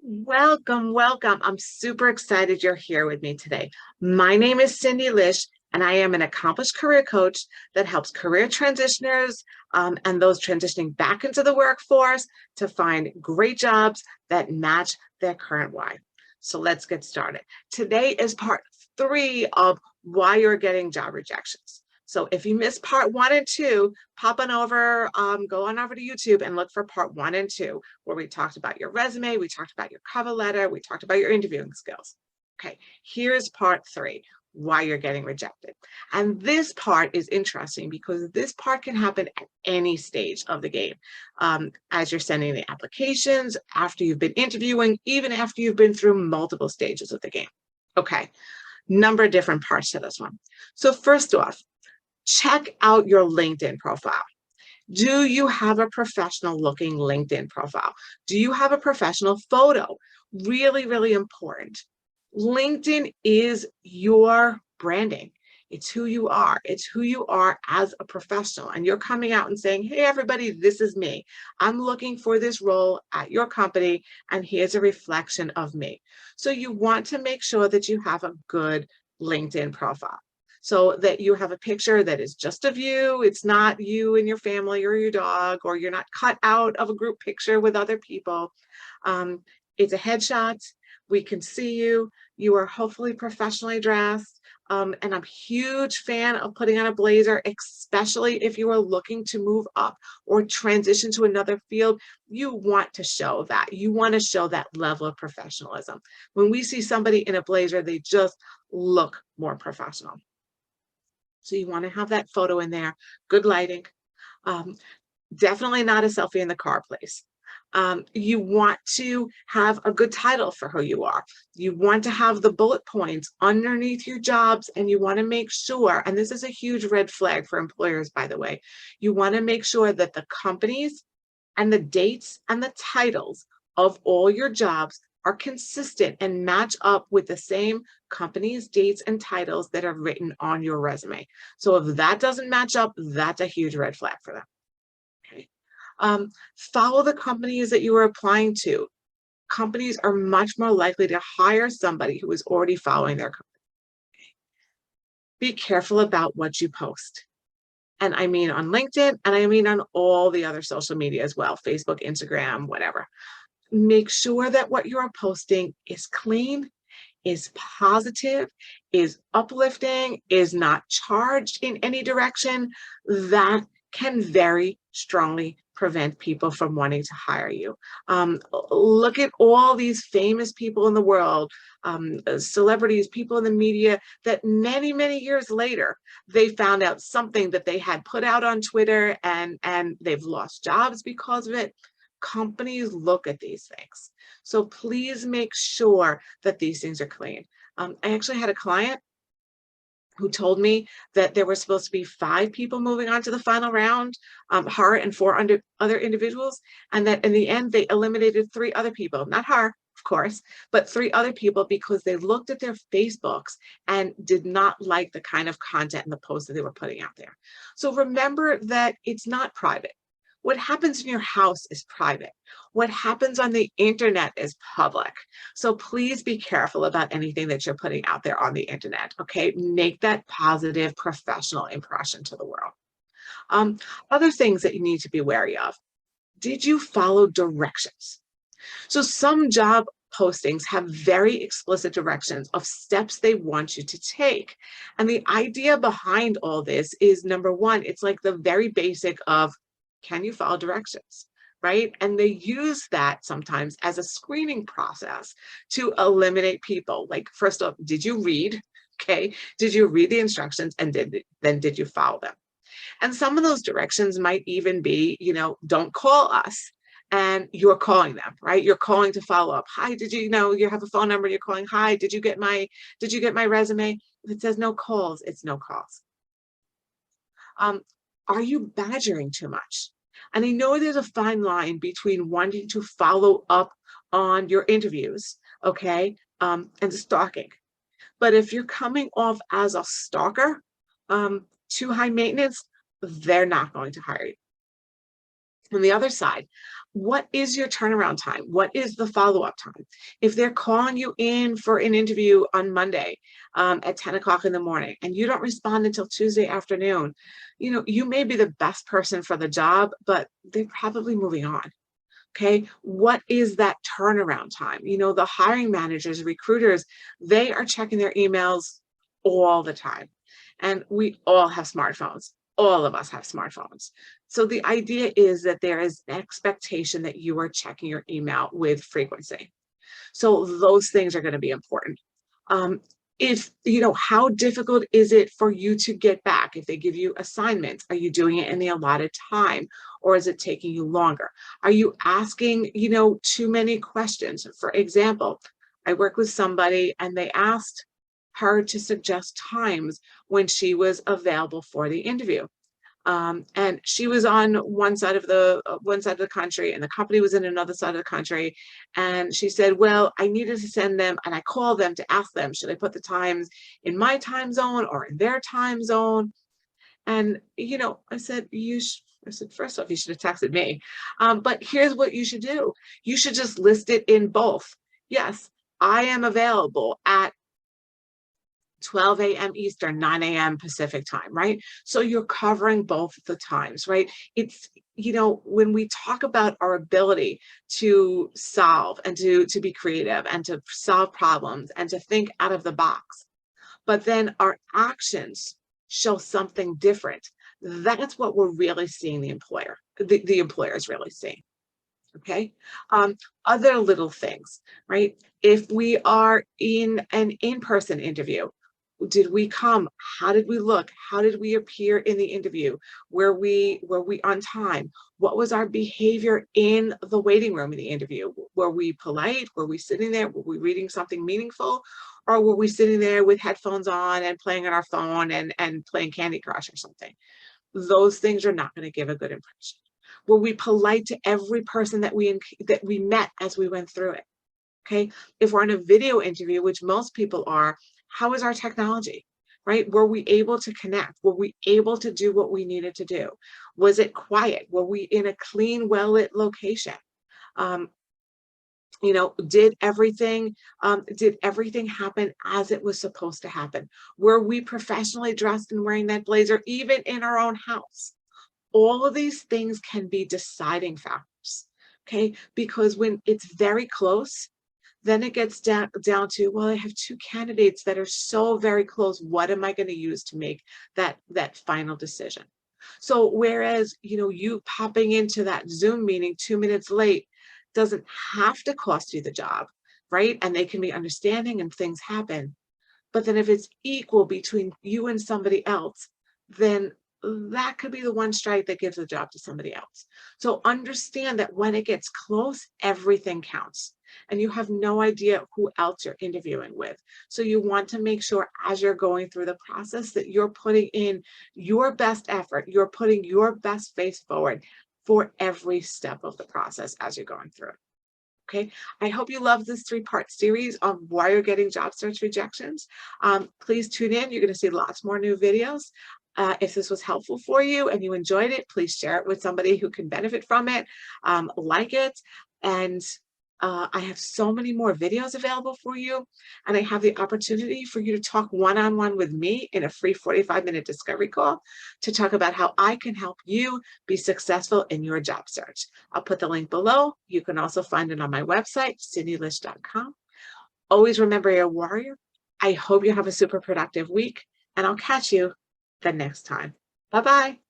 Welcome, welcome. I'm super excited you're here with me today. My name is Cindy Lish, and I am an accomplished career coach that helps career transitioners and those transitioning back into the workforce to find great jobs that match their current why. So let's get started. Today is part 3 of why you're getting job rejections. So if you missed part 1 and 2, pop on over, go on over to YouTube and look for part 1 and 2, where we talked about your resume, we talked about your cover letter, we talked about your interviewing skills. Okay, here's part 3, why you're getting rejected. And this part is interesting because this part can happen at any stage of the game. As you're sending the applications, after you've been interviewing, even after you've been through multiple stages of the game. Okay, number of different parts to this one. So first off, check out your LinkedIn profile. Do you have a professional looking LinkedIn profile? Do you have a professional photo? Really, really important. LinkedIn is your branding. It's who you are. It's who you are as a professional. And you're coming out and saying, hey, everybody, this is me. I'm looking for this role at your company, and here's a reflection of me. So you want to make sure that you have a good LinkedIn profile, so that you have a picture that is just of you. It's not you and your family or your dog, or you're not cut out of a group picture with other people. It's a headshot. We can see you. You are hopefully professionally dressed. And I'm a huge fan of putting on a blazer, especially if you are looking to move up or transition to another field. You want to show that. You want to show that level of professionalism. When we see somebody in a blazer, they just look more professional. So you want to have that photo in there, good lighting. Definitely not a selfie in the car, please. You want to have a good title for who you are. You want to have the bullet points underneath your jobs, and you want to make sure, and this is a huge red flag for employers, by the way, you want to make sure that the companies and the dates and the titles of all your jobs are consistent and match up with the same companies, dates, and titles that are written on your resume. So if that doesn't match up, that's a huge red flag for them. Okay. Follow the companies that you are applying to. Companies are much more likely to hire somebody who is already following their company. Be careful about what you post. And I mean on LinkedIn, and I mean on all the other social media as well, Facebook, Instagram, whatever. Make sure that what you're posting is clean, is positive, is uplifting, is not charged in any direction. That can very strongly prevent people from wanting to hire you. Look at all these famous people in the world, celebrities, people in the media, that many, many years later, they found out something that they had put out on Twitter, and they've lost jobs because of it. Companies look at these things. So please make sure that these things are clean. I actually had a client who told me that there were supposed to be 5 people moving on to the final round, her and 4 other individuals, and that in the end they eliminated 3 other people, not her, of course, but 3 other people because they looked at their Facebooks and did not like the kind of content and the posts that they were putting out there. So remember that it's not private. What happens in your house is private. What happens on the internet is public. So please be careful about anything that you're putting out there on the internet, okay? Make that positive professional impression to the world. Other things that you need to be wary of. Did you follow directions? So some job postings have very explicit directions of steps they want you to take. And the idea behind all this is, number one, it's like the very basic of, can you follow directions, right? And they use that sometimes as a screening process to eliminate people. Like, first off, did you read? Okay, did you read the instructions, and then did you follow them? And some of those directions might even be, don't call us. And you're calling them, right? You're calling to follow up. Hi, did you know you have a phone number? You're calling. Hi, did you get my resume? If it says no calls, it's no calls. Are you badgering too much? And I know there's a fine line between wanting to follow up on your interviews, okay, and stalking. But if you're coming off as a stalker, too high maintenance, they're not going to hire you. On the other side, what is your turnaround time? What is the follow-up time? If they're calling you in for an interview on Monday at 10 o'clock in the morning and you don't respond until Tuesday afternoon, you may be the best person for the job, but they're probably moving on. Okay, what is that turnaround time? The hiring managers, recruiters, they are checking their emails all the time. And we all have smartphones. All of us have smartphones. So the idea is that there is an expectation that you are checking your email with frequency. So those things are going to be important. If, how difficult is it for you to get back? If they give you assignments, are you doing it in the allotted time, or is it taking you longer? Are you asking, too many questions? For example, I work with somebody and they asked her to suggest times when she was available for the interview. And she was on one side of the country, and the company was in another side of the country. And she said, well, I needed to send them, and I called them to ask them, should I put the times in my time zone or in their time zone? And, I said, first off, you should have texted me. But here's what you should do. You should just list it in both. Yes, I am available at 12 a.m. Eastern, 9 a.m. Pacific time, right? So you're covering both the times, right? It's, when we talk about our ability to solve and to be creative and to solve problems and to think out of the box, but then our actions show something different, that's what we're really seeing the employer is really seeing. Okay. Other little things, right? If we are in an in-person interview, did we come? How did we look? How did we appear in the interview? Were we on time? What was our behavior in the waiting room in the interview? Were we polite? Were we sitting there? Were we reading something meaningful? Or were we sitting there with headphones on and playing on our phone and playing Candy Crush or something? Those things are not going to give a good impression. Were we polite to every person that we met as we went through it? Okay. If we're in a video interview, which most people are, how is our technology, right? Were we able to connect? Were we able to do what we needed to do? Was it quiet? Were we in a clean, well-lit location? Did everything happen as it was supposed to happen? Were we professionally dressed and wearing that blazer, even in our own house? All of these things can be deciding factors, okay? Because when it's very close, then it gets down to, well, I have two candidates that are so very close. What am I going to use to make that final decision? So whereas, you popping into that Zoom meeting 2 minutes late doesn't have to cost you the job, right? And they can be understanding and things happen. But then if it's equal between you and somebody else, then that could be the one strike that gives the job to somebody else. So understand that when it gets close, everything counts. And you have no idea who else you're interviewing with. So you want to make sure as you're going through the process that you're putting in your best effort, you're putting your best face forward for every step of the process as you're going through it. Okay, I hope you love this 3-part series on why you're getting job search rejections. Please tune in. You're going to see lots more new videos. If this was helpful for you and you enjoyed it, please share it with somebody who can benefit from it, like it. And I have so many more videos available for you, and I have the opportunity for you to talk one-on-one with me in a free 45-minute discovery call to talk about how I can help you be successful in your job search. I'll put the link below. You can also find it on my website, cindylish.com. Always remember, you're a warrior. I hope you have a super productive week, and I'll catch you the next time. Bye-bye.